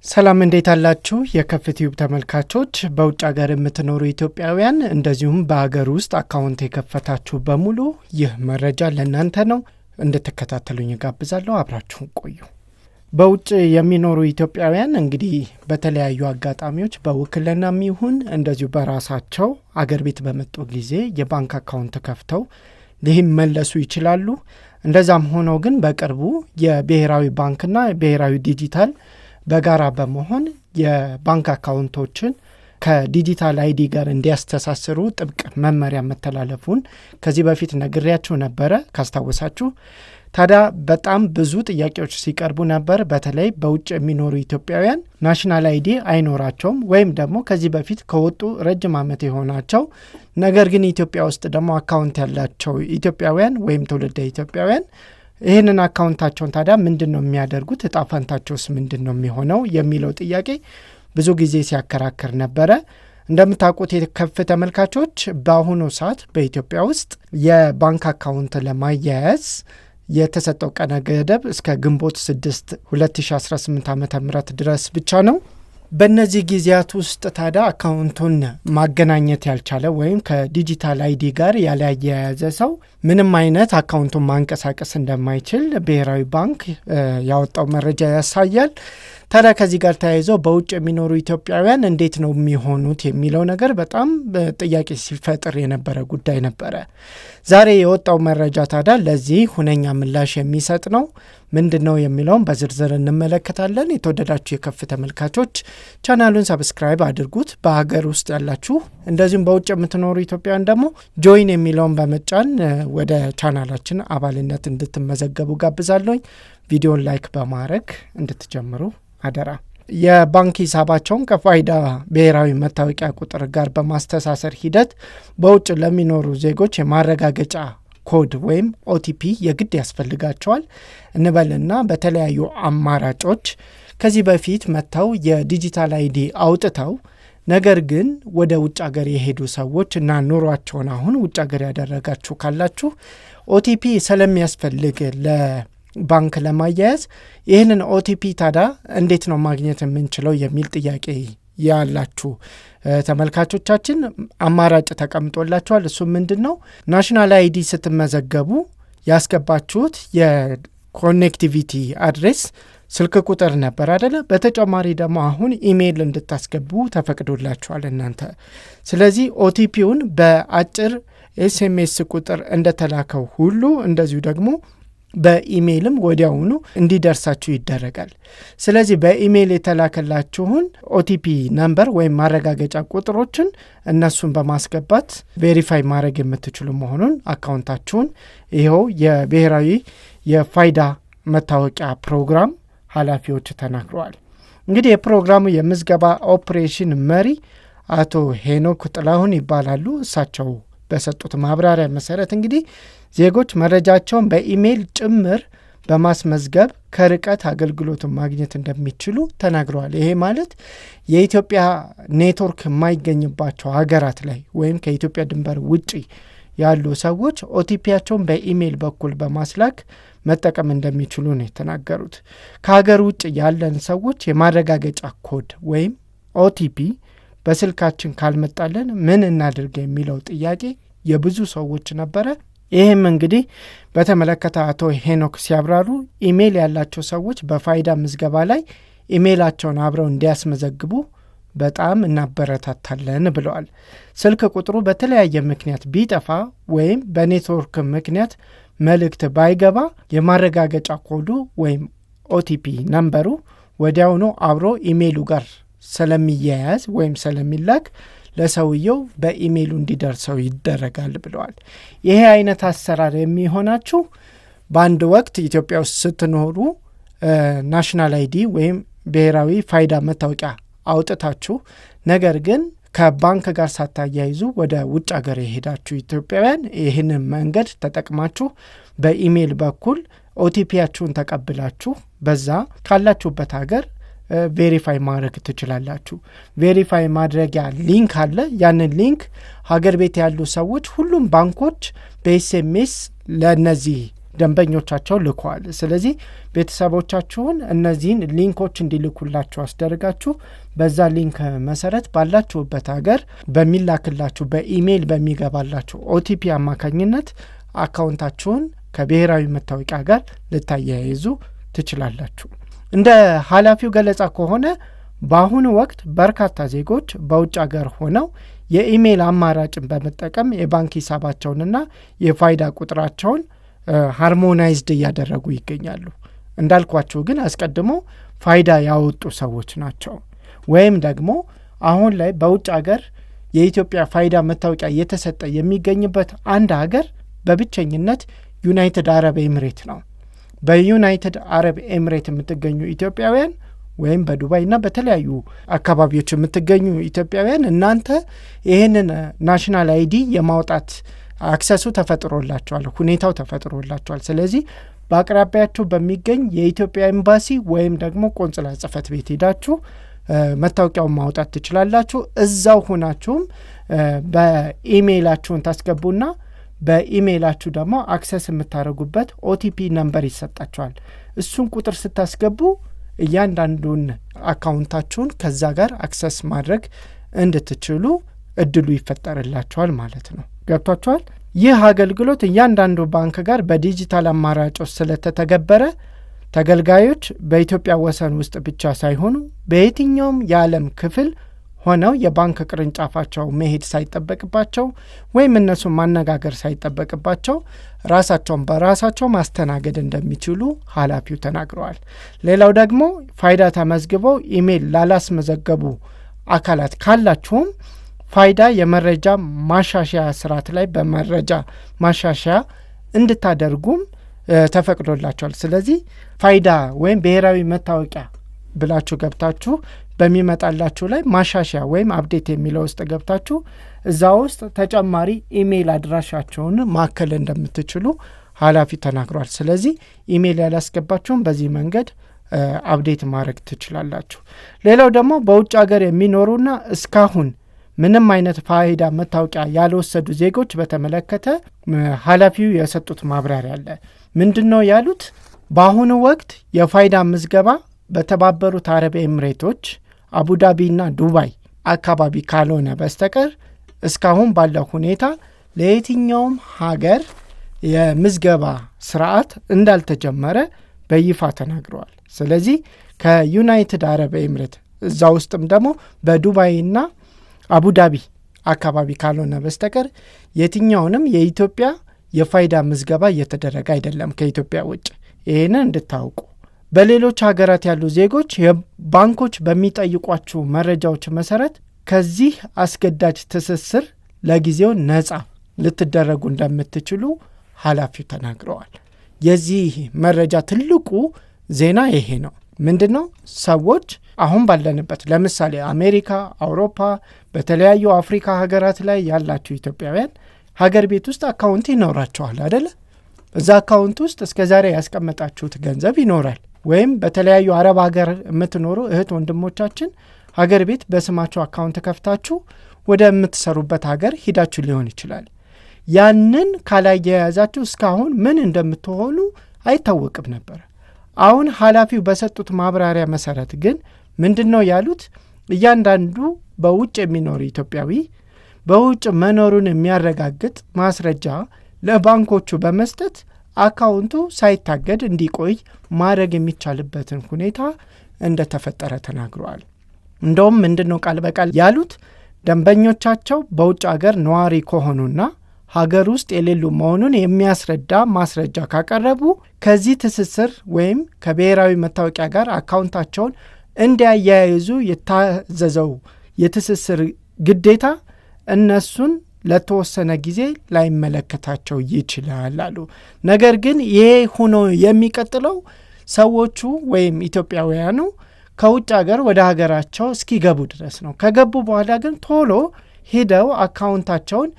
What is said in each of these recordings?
ሰላም እንዴት አላችሁ የከፍቲዩብ ተመልካቾች በውጭ ሀገር የምትኖሩ ኢትዮጵያውያን እንደዚሁም በሀገር ውስጥ አካውንት የከፈታችሁ በሙሉ ይህ መረጃ ለእናንተ ነው እንድትከታተሉኝ ጋብዛለሁ አብራችሁን ቆዩ። በውጭ የሚኖሩ ኢትዮጵያውያን እንግዲህ በተለያዩ አጋጣሚዎች በውክልናም ይሁን እንደዚሁ በራሳቸው አገር ቤት በመጡ ጊዜ የባንክ አካውንት ከፍተው ሊመለሱ ይችላሉ። እንደዛም ሆኖ ግን በቅርቡ የብሔራዊ ባንክና ብሔራዊ ዲጂታል በጋራ በመሆን የባንክ አካውንቶችን ከዲጂታል አይዲ ጋር እንዲያስተሳስሩ ጥብቅ መመሪያ መተላለፉን ከዚህ በፊት ነግሬያችሁ ነበረ ካስታወሳችሁ። ታዲያ በጣም ብዙ ጥያቄዎች ሲቀርቡ ነበር። በተለይ በውጭ የሚኖሩ ኢትዮጵያውያን ናሽናል አይዲ አይኖራቸውም ወይም ደግሞ ከዚህ በፊት ከወጡ ረጅም ዓመት የሆናቸው ነገር ግን ኢትዮጵያ ውስጥ ደግሞ አካውንት ያላቸው ኢትዮጵያውያን ወይም ትውልደ ኢትዮጵያውያን ይህንን አካውንታቸውን ታዲያ ምንድነው የሚያደርጉት? እጣ ፈንታቸውስ ምንድነው የሚሆነው የሚለው ጥያቄ ብዙ ጊዜ ሲያከራክር ነበረ። እንደምታውቁት የከፍ ተመልካቾች በአሁኑ ሰዓት በኢትዮጵያ ውስጥ የባንክ አካውንት ለማያያዝ የተሰጠው ቀነ ገደብ እስከ ግንቦት 6 2018 ዓ.ም ድረስ ብቻ ነው። በእነዚህ ጊዜያት ውስጥ ታዲያ አካውንቱን ማገናኘት ያልቻለ ወይም ከዲጂታል አይዲ ጋር ያላያያዘ ሰው ምንም አይነት አካውንቱን ማንቀሳቀስ እንደማይችል ብሔራዊ ባንክ ያወጣው መረጃ ያሳያል። ታዲያ ከዚህ ጋር ተያይዞ በውጭ የሚኖሩ ኢትዮጵያውያን እንዴት ነው የሚሆኑት የሚለው ነገር በጣም ጥያቄ ሲፈጥር የነበረ ጉዳይ ነበረ። ዛሬ የወጣው መረጃ ታዲያ ለዚህ ሁነኛ ምላሽ የሚሰጥ ነው። ምንድነው የሚለውን በዝርዝር እንመለከታለን። የተወደዳችሁ የከፍ ተመልካቾች ቻናሉን ሰብስክራይብ አድርጉት። በሀገር ውስጥ ያላችሁ እንደዚሁም በውጭ የምትኖሩ ኢትዮጵያውያን ደግሞ ጆይን የሚለውን በመጫን ወደ ቻናላችን አባልነት እንድትመዘገቡ ጋብዛለሁኝ። ቪዲዮን ላይክ በማድረግ እንድትጀምሩ አደራ። የባንክ ሂሳባቸውን ከፋይዳ ብሔራዊ መታወቂያ ቁጥር ጋር በማስተሳሰር ሂደት በውጭ ለሚኖሩ ዜጎች የማረጋገጫ ኮድ ወይም ኦቲፒ የግድ ያስፈልጋቸዋል እንበልና በተለያዩ አማራጮች ከዚህ በፊት መጥተው የዲጂታል አይዲ አውጥተው ነገር ግን ወደ ውጭ ሀገር የሄዱ ሰዎች እና ኑሯቸውን አሁን ውጭ ሀገር ያደረጋችሁ ካላችሁ ኦቲፒ ስለሚያስፈልግ ለባንክ ለማያያዝ ይህንን ኦቲፒ ታዲያ እንዴት ነው ማግኘት የምንችለው የሚል ጥያቄ ያላችሁ ተመልካቾቻችን አማራጭ ተቀምጦላችኋል። እሱ ምንድነው? ናሽናል አይዲ ስትመዘገቡ ያስገባችሁት የኮኔክቲቪቲ አድሬስ ስልክ ቁጥር ነበር አይደለ? በተጨማሪ ደግሞ አሁን ኢሜይል እንድታስገቡ ተፈቅዶላችኋል እናንተ። ስለዚህ ኦቲፒውን በአጭር ኤስኤምኤስ ቁጥር እንደተላከው ሁሉ እንደዚሁ ደግሞ በኢሜይልም ወዲያውኑ እንዲደርሳችሁ ይደረጋል። ስለዚህ በኢሜይል የተላከላችሁን ኦቲፒ ነምበር ወይም ማረጋገጫ ቁጥሮችን እነሱን በማስገባት ቬሪፋይ ማድረግ የምትችሉ መሆኑን አካውንታችሁን ይኸው የብሔራዊ የፋይዳ መታወቂያ ፕሮግራም ኃላፊዎች ተናግረዋል። እንግዲህ የፕሮግራሙ የምዝገባ ኦፕሬሽን መሪ አቶ ሄኖክ ጥላሁን ይባላሉ። እሳቸው በሰጡት ማብራሪያ መሰረት እንግዲህ ዜጎች መረጃቸውን በኢሜይል ጭምር በማስመዝገብ ከርቀት አገልግሎትን ማግኘት እንደሚችሉ ተናግረዋል። ይሄ ማለት የኢትዮጵያ ኔትወርክ የማይገኝባቸው ሀገራት ላይ ወይም ከኢትዮጵያ ድንበር ውጪ ያሉ ሰዎች ኦቲፒያቸውን በኢሜይል በኩል በማስላክ መጠቀም እንደሚችሉ ነው የተናገሩት። ከሀገር ውጭ ያለን ሰዎች የማረጋገጫ ኮድ ወይም ኦቲፒ በስልካችን ካልመጣለን ምን እናድርግ የሚለው ጥያቄ የብዙ ሰዎች ነበረ። ይህም እንግዲህ በተመለከተ አቶ ሄኖክ ሲያብራሩ ኢሜይል ያላቸው ሰዎች በፋይዳ ምዝገባ ላይ ኢሜይላቸውን አብረው እንዲያስመዘግቡ በጣም እናበረታታለን ብለዋል። ስልክ ቁጥሩ በተለያየ ምክንያት ቢጠፋ ወይም በኔትወርክ ምክንያት መልእክት ባይገባ የማረጋገጫ ኮዱ ወይም ኦቲፒ ነምበሩ ወዲያውኑ አብሮ ኢሜይሉ ጋር ስለሚያያዝ ወይም ስለሚላክ ለሰውየው በኢሜይሉ እንዲደርሰው ይደረጋል ብለዋል። ይሄ አይነት አሰራር የሚሆናችሁ በአንድ ወቅት ኢትዮጵያ ውስጥ ስትኖሩ ናሽናል አይዲ ወይም ብሔራዊ ፋይዳ መታወቂያ አውጥታችሁ ነገር ግን ከባንክ ጋር ሳታያይዙ ወደ ውጭ ሀገር የሄዳችሁ ኢትዮጵያውያን ይህንን መንገድ ተጠቅማችሁ በኢሜይል በኩል ኦቲፒያችሁን ተቀብላችሁ በዛ ካላችሁበት ሀገር ቬሪፋይ ማድረግ ትችላላችሁ። ቬሪፋይ ማድረጊያ ሊንክ አለ። ያንን ሊንክ ሀገር ቤት ያሉ ሰዎች ሁሉም ባንኮች በኤስኤምኤስ ለነዚህ ደንበኞቻቸው ልከዋል። ስለዚህ ቤተሰቦቻችሁን እነዚህን ሊንኮች እንዲልኩላችሁ አስደርጋችሁ በዛ ሊንክ መሰረት ባላችሁበት ሀገር በሚላክላችሁ በኢሜይል በሚገባላችሁ ኦቲፒ አማካኝነት አካውንታችሁን ከብሔራዊ መታወቂያ ጋር ልታያይዙ ትችላላችሁ። እንደ ኃላፊው ገለጻ ከሆነ በአሁኑ ወቅት በርካታ ዜጎች በውጭ ሀገር ሆነው የኢሜይል አማራጭን በመጠቀም የባንክ ሂሳባቸውንና የፋይዳ ቁጥራቸውን ሃርሞናይዝድ እያደረጉ ይገኛሉ። እንዳልኳችሁ ግን አስቀድሞ ፋይዳ ያወጡ ሰዎች ናቸው። ወይም ደግሞ አሁን ላይ በውጭ ሀገር የኢትዮጵያ ፋይዳ መታወቂያ እየተሰጠ የሚገኝበት አንድ ሀገር በብቸኝነት ዩናይትድ አረብ ኤምሬት ነው። በዩናይትድ አረብ ኤምሬት የምትገኙ ኢትዮጵያውያን ወይም በዱባይ እና በተለያዩ አካባቢዎች የምትገኙ ኢትዮጵያውያን እናንተ ይህንን ናሽናል አይዲ የማውጣት አክሰሱ ተፈጥሮላቸዋል፣ ሁኔታው ተፈጥሮላቸዋል። ስለዚህ በአቅራቢያችሁ በሚገኝ የኢትዮጵያ ኤምባሲ ወይም ደግሞ ቆንጽላ ጽሕፈት ቤት ሄዳችሁ መታወቂያውን ማውጣት ትችላላችሁ። እዛው ሆናችሁም በኢሜይላችሁን ታስገቡና በኢሜይላችሁ ደግሞ አክሰስ የምታደርጉበት ኦቲፒ ነምበር ይሰጣችኋል። እሱን ቁጥር ስታስገቡ እያንዳንዱን አካውንታችሁን ከዛ ጋር አክሰስ ማድረግ እንድትችሉ እድሉ ይፈጠርላችኋል ማለት ነው። ገብቷችኋል? ይህ አገልግሎት እያንዳንዱ ባንክ ጋር በዲጂታል አማራጮች ስለተተገበረ ተገልጋዮች በኢትዮጵያ ወሰን ውስጥ ብቻ ሳይሆኑ በየትኛውም የዓለም ክፍል ሆነው የባንክ ቅርንጫፋቸው መሄድ ሳይጠበቅባቸው ወይም እነሱን ማነጋገር ሳይጠበቅባቸው ራሳቸውን በራሳቸው ማስተናገድ እንደሚችሉ ኃላፊው ተናግረዋል። ሌላው ደግሞ ፋይዳ ተመዝግበው ኢሜይል ላላስመዘገቡ አካላት ካላችሁም ፋይዳ የመረጃ ማሻሻያ ስርዓት ላይ በመረጃ ማሻሻያ እንድታደርጉም ተፈቅዶላቸዋል። ስለዚህ ፋይዳ ወይም ብሔራዊ መታወቂያ ብላችሁ ገብታችሁ በሚመጣላችሁ ላይ ማሻሻያ ወይም አፕዴት የሚለው ውስጥ ገብታችሁ እዛ ውስጥ ተጨማሪ ኢሜይል አድራሻቸውን ማከል እንደምትችሉ ኃላፊ ተናግሯል። ስለዚህ ኢሜይል ያላስገባችሁም በዚህ መንገድ አፕዴት ማድረግ ትችላላችሁ። ሌላው ደግሞ በውጭ ሀገር የሚኖሩና እስካሁን ምንም አይነት ፋይዳ መታወቂያ ያልወሰዱ ዜጎች በተመለከተ ኃላፊው የሰጡት ማብራሪያ አለ። ምንድነው ያሉት? በአሁኑ ወቅት የፋይዳ ምዝገባ በተባበሩት አረብ ኤምሬቶች አቡዳቢና ዱባይ አካባቢ ካልሆነ በስተቀር እስካሁን ባለው ሁኔታ ለየትኛውም ሀገር የምዝገባ ስርዓት እንዳልተጀመረ በይፋ ተናግረዋል። ስለዚህ ከዩናይትድ አረብ ኤምሬት እዛ ውስጥም ደግሞ በዱባይና አቡዳቢ አካባቢ ካልሆነ በስተቀር የትኛውንም የኢትዮጵያ የፋይዳ ምዝገባ እየተደረገ አይደለም ከኢትዮጵያ ውጭ። ይህንን እንድታውቁ። በሌሎች ሀገራት ያሉ ዜጎች የባንኮች በሚጠይቋችሁ መረጃዎች መሰረት ከዚህ አስገዳጅ ትስስር ለጊዜው ነጻ ልትደረጉ እንደምትችሉ ኃላፊው ተናግረዋል። የዚህ መረጃ ትልቁ ዜና ይሄ ነው። ምንድነው? ሰዎች አሁን ባለንበት ለምሳሌ አሜሪካ፣ አውሮፓ፣ በተለያዩ አፍሪካ ሀገራት ላይ ያላችሁ ኢትዮጵያውያን ሀገር ቤት ውስጥ አካውንት ይኖራችኋል አይደለ? እዛ አካውንት ውስጥ እስከዛሬ ያስቀመጣችሁት ገንዘብ ይኖራል። ወይም በተለያዩ አረብ ሀገር የምትኖሩ እህት ወንድሞቻችን ሀገር ቤት በስማችሁ አካውንት ከፍታችሁ ወደ የምትሰሩበት ሀገር ሂዳችሁ ሊሆን ይችላል። ያንን ካላያያዛችሁ እስካሁን ምን እንደምትሆኑ አይታወቅም ነበር። አሁን ኃላፊው በሰጡት ማብራሪያ መሰረት ግን ምንድነው ያሉት? እያንዳንዱ በውጭ የሚኖር ኢትዮጵያዊ በውጭ መኖሩን የሚያረጋግጥ ማስረጃ ለባንኮቹ በመስጠት አካውንቱ ሳይታገድ እንዲቆይ ማድረግ የሚቻልበትን ሁኔታ እንደተፈጠረ ተናግረዋል። እንደውም ምንድነው ቃል በቃል ያሉት? ደንበኞቻቸው በውጭ ሀገር ነዋሪ ከሆኑና ሀገር ውስጥ የሌሉ መሆኑን የሚያስረዳ ማስረጃ ካቀረቡ ከዚህ ትስስር ወይም ከብሔራዊ መታወቂያ ጋር አካውንታቸውን እንዲያያይዙ የታዘዘው የትስስር ግዴታ እነሱን ለተወሰነ ጊዜ ላይመለከታቸው ይችላል አሉ። ነገር ግን ይሄ ሆኖ የሚቀጥለው ሰዎቹ ወይም ኢትዮጵያውያኑ ከውጭ ሀገር ወደ ሀገራቸው እስኪገቡ ድረስ ነው። ከገቡ በኋላ ግን ቶሎ ሄደው አካውንታቸውን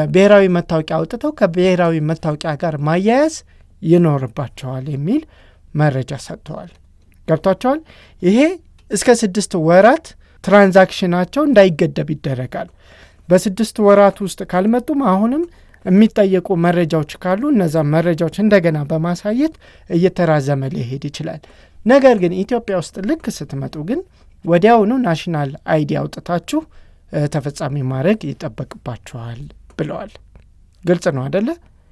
ብሔራዊ መታወቂያ አውጥተው ከብሔራዊ መታወቂያ ጋር ማያያዝ ይኖርባቸዋል የሚል መረጃ ሰጥተዋል። ገብቷቸዋል። ይሄ እስከ 6 ወራት ትራንዛክሽናቸው እንዳይገደብ ይደረጋል። በ6 ወራት ውስጥ ካልመጡም አሁንም የሚጠየቁ መረጃዎች ካሉ እነዛ መረጃዎች እንደገና በማሳየት እየተራዘመ ሊሄድ ይችላል። ነገር ግን ኢትዮጵያ ውስጥ ልክ ስትመጡ ግን ወዲያውኑ ናሽናል አይዲ አውጥታችሁ ተፈጻሚ ማድረግ ይጠበቅባችኋል ብለዋል። ግልጽ ነው አይደለ?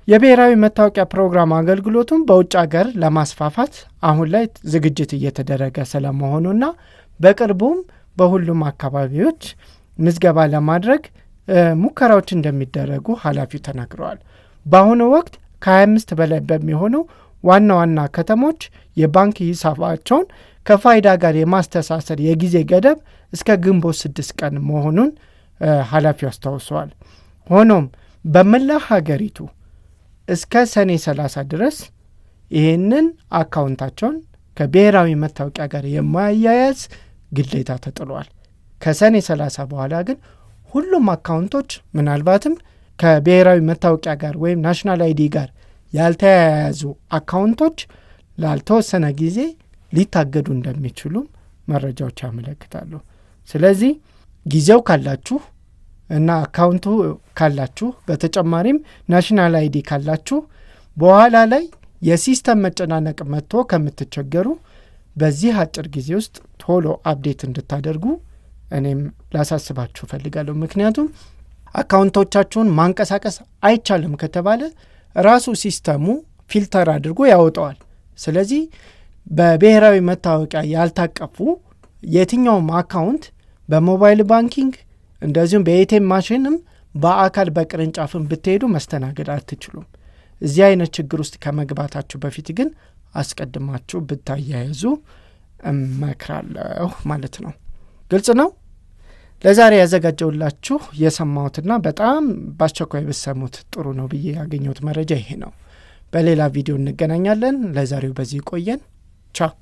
የብሔራዊ መታወቂያ ፕሮግራም አገልግሎቱን በውጭ ሀገር ለማስፋፋት አሁን ላይ ዝግጅት እየተደረገ ስለመሆኑና በቅርቡም በሁሉም አካባቢዎች ምዝገባ ለማድረግ ሙከራዎች እንደሚደረጉ ኃላፊው ተናግረዋል። በአሁኑ ወቅት ከ25 በላይ በሚሆኑ ዋና ዋና ከተሞች የባንክ ሂሳባቸውን ከፋይዳ ጋር የማስተሳሰር የጊዜ ገደብ እስከ ግንቦት 6 ቀን መሆኑን ኃላፊው አስታውሰዋል። ሆኖም በመላ ሀገሪቱ እስከ ሰኔ 30 ድረስ ይህንን አካውንታቸውን ከብሔራዊ መታወቂያ ጋር የማያያዝ ግዴታ ተጥሏል። ከሰኔ 30 በኋላ ግን ሁሉም አካውንቶች ምናልባትም ከብሔራዊ መታወቂያ ጋር ወይም ናሽናል አይዲ ጋር ያልተያያዙ አካውንቶች ላልተወሰነ ጊዜ ሊታገዱ እንደሚችሉ መረጃዎች ያመለክታሉ። ስለዚህ ጊዜው ካላችሁ እና አካውንቱ ካላችሁ በተጨማሪም ናሽናል አይዲ ካላችሁ በኋላ ላይ የሲስተም መጨናነቅ መጥቶ ከምትቸገሩ በዚህ አጭር ጊዜ ውስጥ ቶሎ አፕዴት እንድታደርጉ እኔም ላሳስባችሁ ፈልጋለሁ። ምክንያቱም አካውንቶቻችሁን ማንቀሳቀስ አይቻልም ከተባለ ራሱ ሲስተሙ ፊልተር አድርጎ ያወጣዋል። ስለዚህ በብሔራዊ መታወቂያ ያልታቀፉ የትኛውም አካውንት በሞባይል ባንኪንግ እንደዚሁም በኤቲኤም ማሽንም በአካል በቅርንጫፍም ብትሄዱ መስተናገድ አትችሉም። እዚህ አይነት ችግር ውስጥ ከመግባታችሁ በፊት ግን አስቀድማችሁ ብታያይዙ እመክራለሁ ማለት ነው። ግልጽ ነው። ለዛሬ ያዘጋጀውላችሁ የሰማሁትና በጣም በአስቸኳይ ብትሰሙት ጥሩ ነው ብዬ ያገኘሁት መረጃ ይሄ ነው። በሌላ ቪዲዮ እንገናኛለን። ለዛሬው በዚህ ቆየን። ቻው።